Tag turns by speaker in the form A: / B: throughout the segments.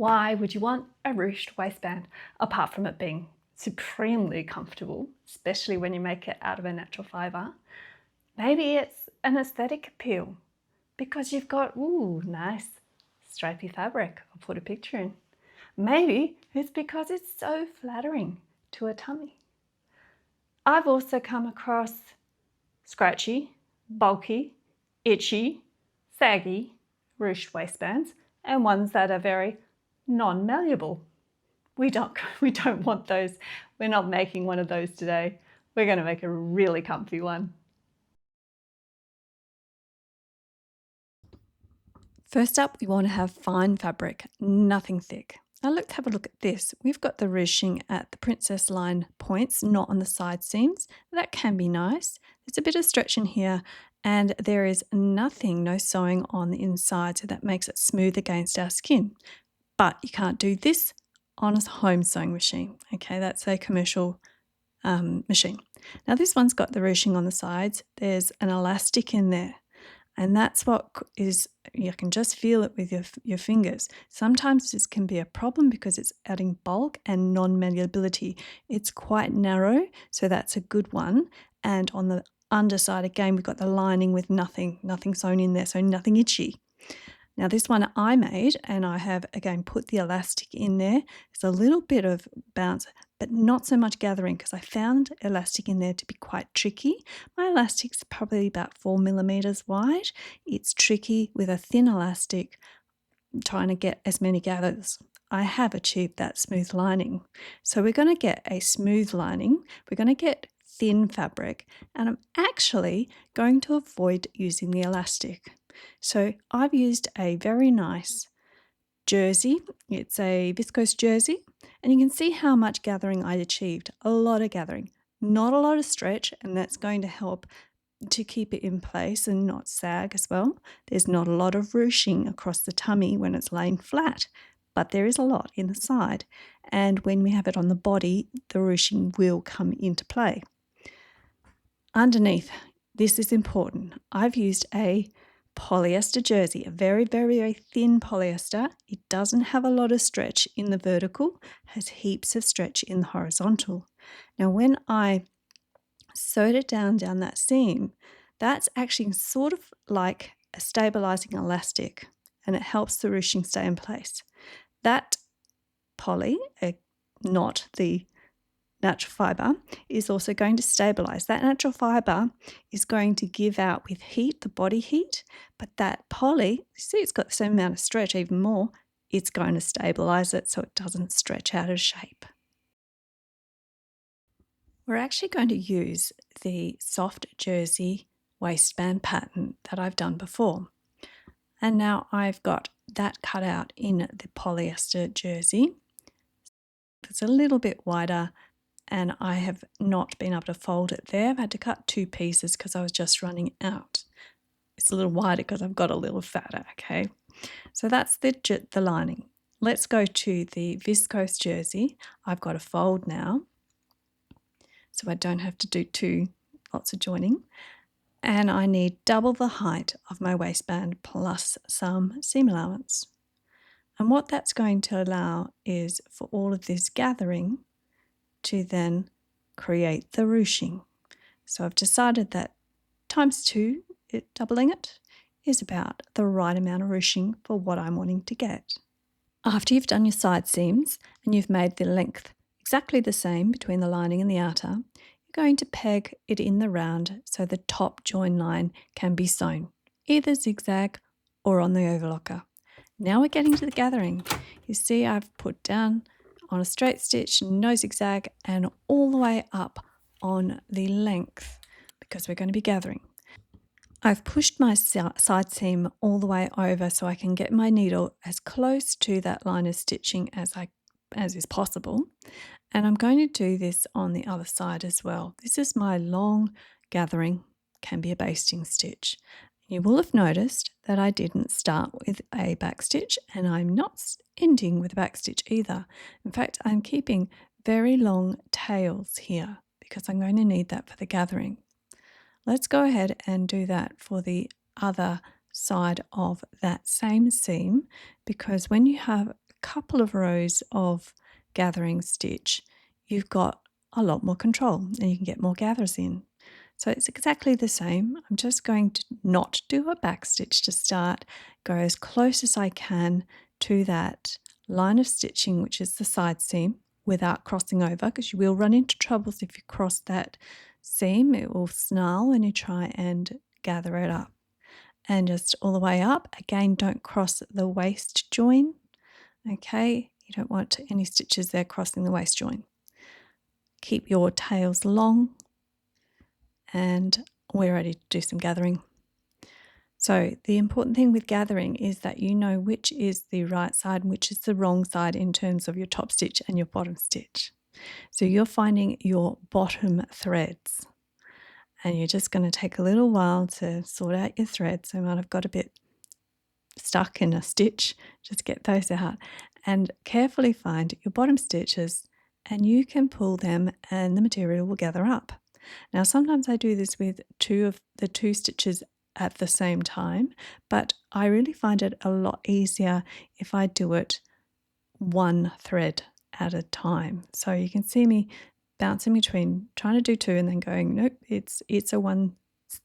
A: Why would you want a ruched waistband apart from it being supremely comfortable, especially when you make it out of a natural fibre? Maybe it's an aesthetic appeal because you've got, nice stripy fabric. I'll put a picture in. Maybe it's because it's so flattering to a tummy. I've also come across scratchy, bulky, itchy, saggy, ruched waistbands and ones that are very non-malleable. We don't want those. We're not making one of those today. We're going to make a really comfy one. First up, we want to have fine fabric, nothing thick. Now let's have a look at this. We've got the ruching at the princess line points, not on the side seams. That can be nice. There's a bit of stretch in here and there is nothing, no sewing on the inside, so that makes it smooth against our skin. But you can't do this on a home sewing machine. Okay, that's a commercial machine. Now this one's got the ruching on the sides. There's an elastic in there. And that's what is, you can just feel it with your fingers. Sometimes this can be a problem because it's adding bulk and non-malleability. It's quite narrow, so that's a good one. And on the underside, again, we've got the lining with nothing sewn in there, so nothing itchy. Now this one I made, and I have again put the elastic in there. There's a little bit of bounce, but not so much gathering because I found elastic in there to be quite tricky. My elastic's probably about 4 millimeters wide. It's tricky with a thin elastic trying to get as many gathers. I have achieved that smooth lining. So we're going to get a smooth lining. We're going to get thin fabric, and I'm actually going to avoid using the elastic. So I've used a very nice jersey. It's a viscose jersey, and you can see how much gathering I achieved. A lot of gathering, not a lot of stretch, and that's going to help to keep it in place and not sag as well. There's not a lot of ruching across the tummy when it's laying flat, but there is a lot in the side, and when we have it on the body, the ruching will come into play. Underneath, this is important. I've used a polyester jersey, a very, very, very thin polyester. It doesn't have a lot of stretch in the vertical, has heaps of stretch in the horizontal. Now when I sewed it down that seam, that's actually sort of like a stabilizing elastic, and it helps the ruching stay in place. That poly, not the natural fibre, is also going to stabilize. That natural fibre is going to give out with heat, the body heat, but that poly, see, it's got the same amount of stretch, even more, it's going to stabilize it so it doesn't stretch out of shape. We're actually going to use the soft jersey waistband pattern that I've done before. And now I've got that cut out in the polyester jersey. It's a little bit wider, and I have not been able to fold it there. I've had to cut 2 pieces because I was just running out. It's a little wider because I've got a little fatter, okay? So that's the lining. Let's go to the viscose jersey. I've got a fold now, so I don't have to do lots of joining. And I need double the height of my waistband plus some seam allowance. And what that's going to allow is for all of this gathering to then create the ruching. So I've decided that times 2, doubling it, is about the right amount of ruching for what I'm wanting to get. After you've done your side seams and you've made the length exactly the same between the lining and the outer, you're going to peg it in the round so the top join line can be sewn, either zigzag or on the overlocker. Now we're getting to the gathering. You see I've put down on a straight stitch, no zigzag, and all the way up on the length because we're going to be gathering. I've pushed my side seam all the way over so I can get my needle as close to that line of stitching as is possible. And I'm going to do this on the other side as well. This is my long gathering, can be a basting stitch. You will have noticed that I didn't start with a back stitch, and I'm not ending with a back stitch either. In fact, I'm keeping very long tails here because I'm going to need that for the gathering. Let's go ahead and do that for the other side of that same seam, because when you have couple of rows of gathering stitch, you've got a lot more control and you can get more gathers in. So it's exactly the same. I'm just going to not do a back stitch to start, go as close as I can to that line of stitching, which is the side seam, without crossing over, because you will run into troubles if you cross that seam. It will snarl when you try and gather it up. And just all the way up. Again, don't cross the waist join. Okay, you don't want any stitches there crossing the waist join. Keep your tails long, and we're ready to do some gathering. So the important thing with gathering is that you know which is the right side and which is the wrong side in terms of your top stitch and your bottom stitch. So you're finding your bottom threads, and you're just going to take a little while to sort out your threads. They might have got a bit stuck in a stitch. Just get those out and carefully find your bottom stitches, and you can pull them and the material will gather up. Now sometimes I do this with two of the two stitches at the same time, but I really find it a lot easier if I do it one thread at a time. So you can see me bouncing between trying to do two and then going, nope, it's a one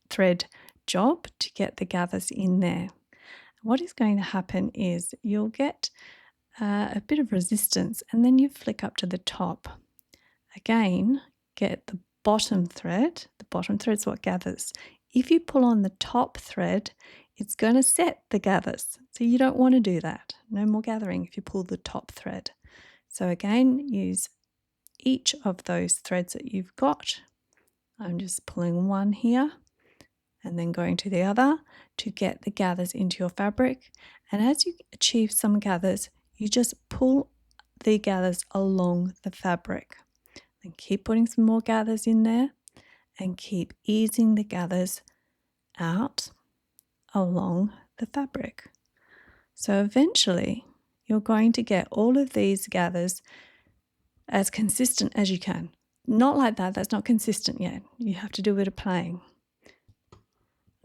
A: thread job to get the gathers in there. What is going to happen is you'll get a bit of resistance, and then you flick up to the top. Again, get the bottom thread. The bottom thread is what gathers. If you pull on the top thread, it's going to set the gathers. So you don't want to do that. No more gathering if you pull the top thread. So again, use each of those threads that you've got. I'm just pulling one here and then going to the other to get the gathers into your fabric. And as you achieve some gathers, you just pull the gathers along the fabric. Then keep putting some more gathers in there and keep easing the gathers out along the fabric. So eventually you're going to get all of these gathers as consistent as you can. Not like that, that's not consistent yet. You have to do a bit of playing.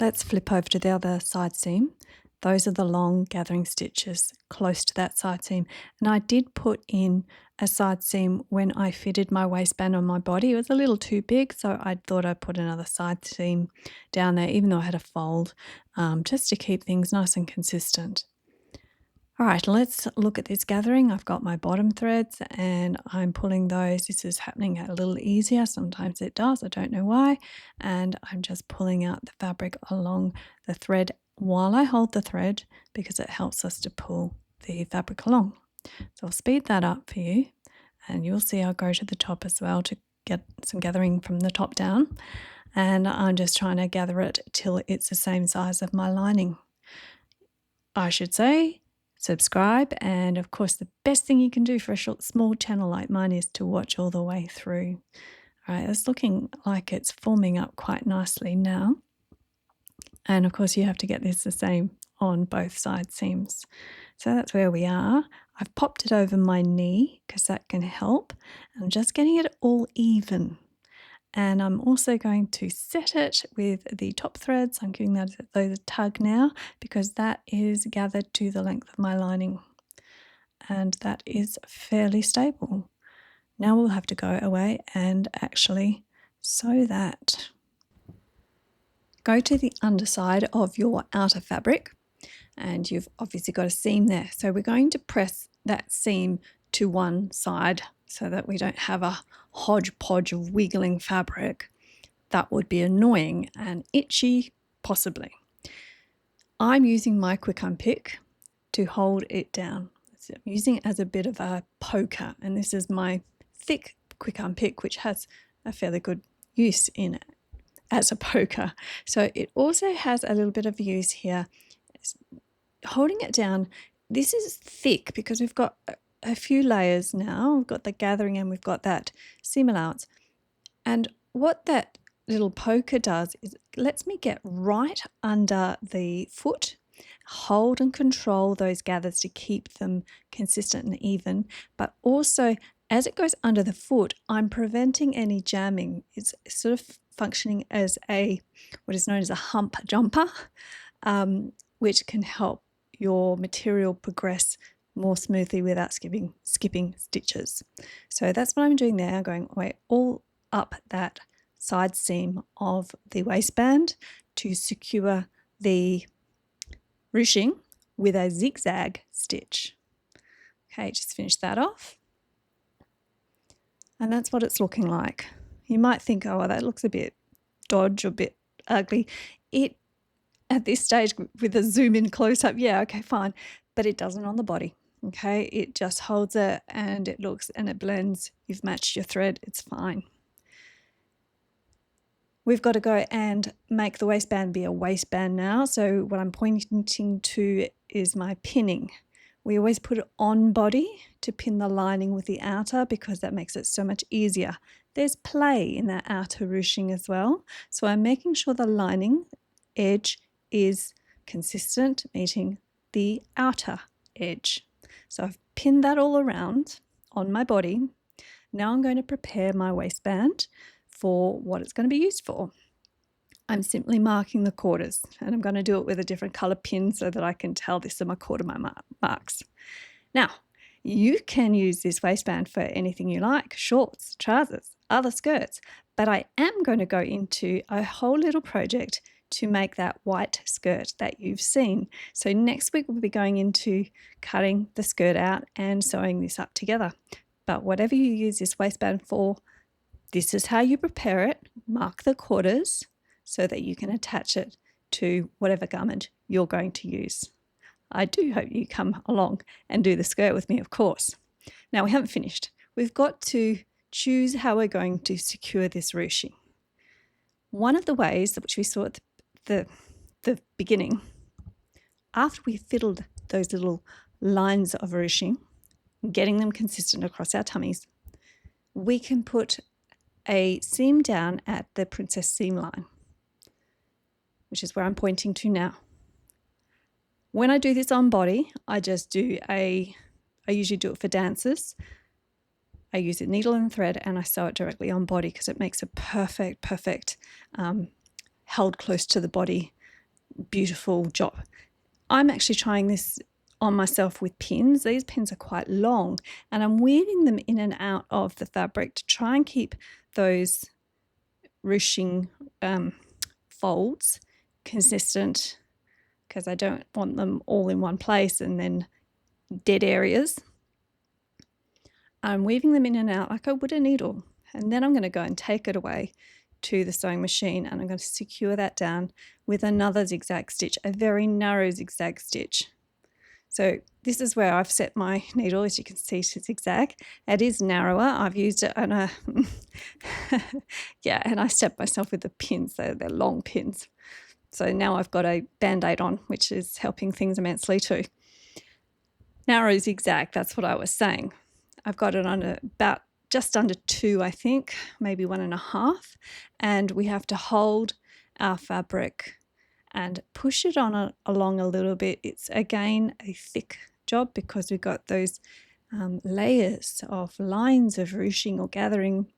A: Let's flip over to the other side seam. Those are the long gathering stitches close to that side seam. And I did put in a side seam when I fitted my waistband on my body. It was a little too big, so I thought I'd put another side seam down there, even though I had a fold, just to keep things nice and consistent. All right, let's look at this gathering. I've got my bottom threads and I'm pulling those. This is happening a little easier. Sometimes it does, I don't know why. And I'm just pulling out the fabric along the thread while I hold the thread, because it helps us to pull the fabric along. So I'll speed that up for you, and you'll see I'll go to the top as well to get some gathering from the top down. And I'm just trying to gather it till it's the same size of my lining. I should say subscribe, and of course the best thing you can do for a small channel like mine is to watch all the way through. All right, it's looking like it's forming up quite nicely now. And of course you have to get this the same on both side seams. So that's where we are. I've popped it over my knee because that can help. I'm just getting it all even. And I'm also going to set it with the top threads. I'm giving that a tug now because that is gathered to the length of my lining. And that is fairly stable. Now we'll have to go away and actually sew that. Go to the underside of your outer fabric, and you've obviously got a seam there. So we're going to press that seam to one side so that we don't have a hodgepodge of wiggling fabric. That would be annoying and itchy, possibly. I'm using my quick unpick to hold it down. So I'm using it as a bit of a poker, and this is my thick quick unpick, which has a fairly good use in it as a poker. So it also has a little bit of use here. Holding it down, this is thick because we've got a few layers now. We've got the gathering and we've got that seam allowance. And what that little poker does is it lets me get right under the foot, hold and control those gathers to keep them consistent and even, but also as it goes under the foot, I'm preventing any jamming. It's sort of functioning as what is known as a hump jumper, which can help your material progress more smoothly without skipping stitches. So that's what I'm doing there. I'm going all up that side seam of the waistband to secure the ruching with a zigzag stitch. Okay, just finish that off. And that's what it's looking like. You might think, oh, well, that looks a bit dodge or a bit ugly. It, at this stage, with a zoom in close up, yeah, okay, fine. But it doesn't on the body, okay? It just holds it and it looks and it blends. You've matched your thread, it's fine. We've got to go and make the waistband be a waistband now. So what I'm pointing to is my pinning. We always put it on body to pin the lining with the outer because that makes it so much easier. There's play in that outer ruching as well. So I'm making sure the lining edge is consistent, meeting the outer edge. So I've pinned that all around on my body. Now I'm going to prepare my waistband for what it's going to be used for. I'm simply marking the quarters, and I'm going to do it with a different color pin so that I can tell this are my quarter marks. Now, you can use this waistband for anything you like, shorts, trousers, other skirts, but I am going to go into a whole little project to make that white skirt that you've seen. So next week we'll be going into cutting the skirt out and sewing this up together. But whatever you use this waistband for, this is how you prepare it. Mark the quarters so that you can attach it to whatever garment you're going to use. I do hope you come along and do the skirt with me, of course. Now, we haven't finished. We've got to choose how we're going to secure this ruching. One of the ways which we saw at the beginning, after we fiddled those little lines of ruching, getting them consistent across our tummies, we can put a seam down at the princess seam line, which is where I'm pointing to now. When I do this on body, I usually do it for dancers. I use a needle and thread and I sew it directly on body because it makes a perfect held close to the body, beautiful job. I'm actually trying this on myself with pins. These pins are quite long and I'm weaving them in and out of the fabric to try and keep those ruching folds consistent, because I don't want them all in one place and then dead areas. I'm weaving them in and out like I would a needle, and then I'm going to go and take it away to the sewing machine and I'm going to secure that down with another zigzag stitch, a very narrow zigzag stitch. So this is where I've set my needle, as you can see, to zigzag. It is narrower. I've used it on a yeah, and I stepped myself with the pins. They're long pins. So now I've got a Band-Aid on, which is helping things immensely too. Narrow zigzag, that's what I was saying. I've got it on about just under 2, I think, maybe 1.5. And we have to hold our fabric and push it on along a little bit. It's, again, a thick job because we've got those layers of lines of ruching or gathering.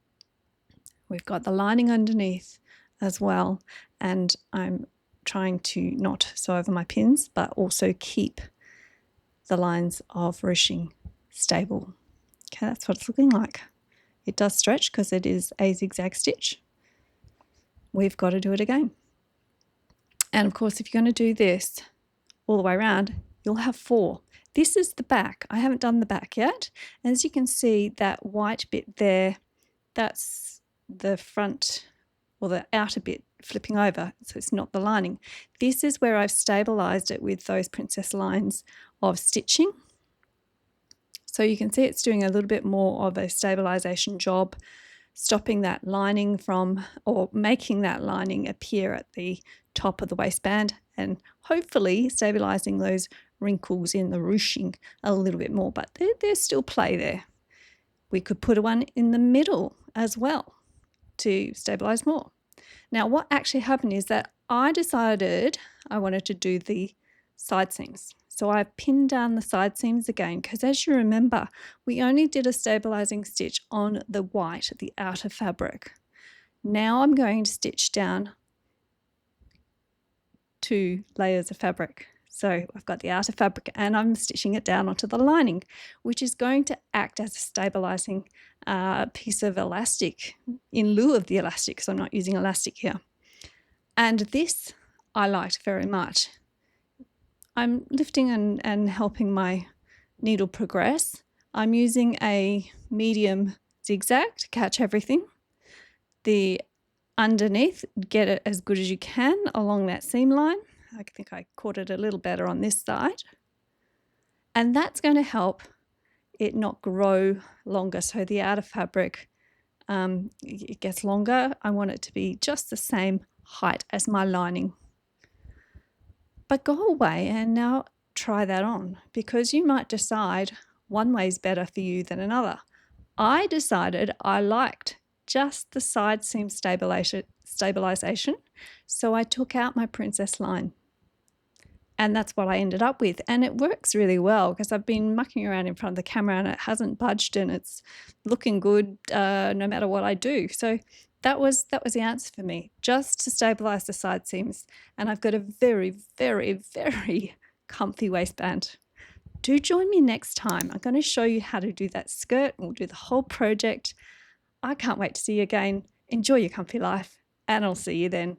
A: We've got the lining underneath as well. And I'm trying to not sew over my pins, but also keep the lines of ruching stable. Okay, that's what it's looking like. It does stretch because it is a zigzag stitch. We've got to do it again. And of course, if you're going to do this all the way around, you'll have 4. This is the back. I haven't done the back yet. As you can see, that white bit there, that's the front or the outer bit flipping over, so it's not the lining. This is where I've stabilized it with those princess lines of stitching. So you can see it's doing a little bit more of a stabilization job, stopping that lining from, or making that lining appear at the top of the waistband and hopefully stabilizing those wrinkles in the ruching a little bit more, but there's still play there. We could put one in the middle as well to stabilize more. Now, what actually happened is that I decided I wanted to do the side seams. So I've pinned down the side seams again because, as you remember, we only did a stabilizing stitch on the white, the outer fabric. Now I'm going to stitch down 2 layers of fabric. So I've got the outer fabric and I'm stitching it down onto the lining, which is going to act as a stabilizing piece of elastic in lieu of the elastic, because I'm not using elastic here. And this I liked very much. I'm lifting and helping my needle progress. I'm using a medium zigzag to catch everything. The underneath, get it as good as you can along that seam line. I think I caught it a little better on this side. And that's going to help it not grow longer. So the outer fabric, it gets longer. I want it to be just the same height as my lining. But go away and now try that on, because you might decide one way is better for you than another. I decided I liked just the side seam stabilization, so I took out my princess line. And that's what I ended up with. And it works really well because I've been mucking around in front of the camera and it hasn't budged and it's looking good no matter what I do. So that was the answer for me, just to stabilize the side seams. And I've got a very, very, very comfy waistband. Do join me next time. I'm going to show you how to do that skirt. We'll do the whole project. I can't wait to see you again. Enjoy your comfy life, and I'll see you then.